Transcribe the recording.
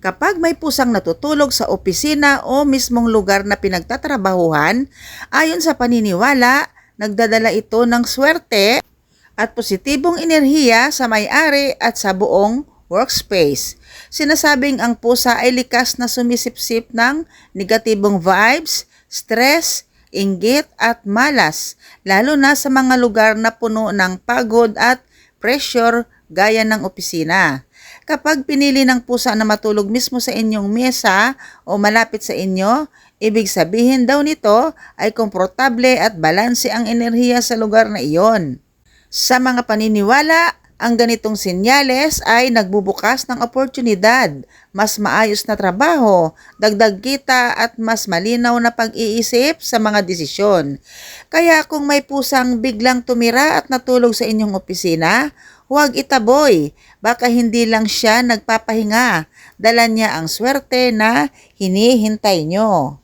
Kapag may pusang natutulog sa opisina o mismong lugar na pinagtatrabahuhan, ayon sa paniniwala, nagdadala ito ng swerte at positibong enerhiya sa may-ari at sa buong workspace. Sinasabing ang pusa ay likas na sumisipsip ng negatibong vibes, stress, inggit at malas, lalo na sa mga lugar na puno ng pagod at pressure gaya ng opisina. Kapag pinili ng pusa na matulog mismo sa inyong mesa o malapit sa inyo, ibig sabihin daw nito ay komportable at balanse ang enerhiya sa lugar na iyon. Sa mga paniniwala, ang ganitong senyales ay nagbubukas ng oportunidad, mas maayos na trabaho, dagdag kita at mas malinaw na pag-iisip sa mga desisyon. Kaya kung may pusang biglang tumira at natulog sa inyong opisina, huwag itaboy. Baka hindi lang siya nagpapahinga, dala niya ang swerte na hinihintay nyo.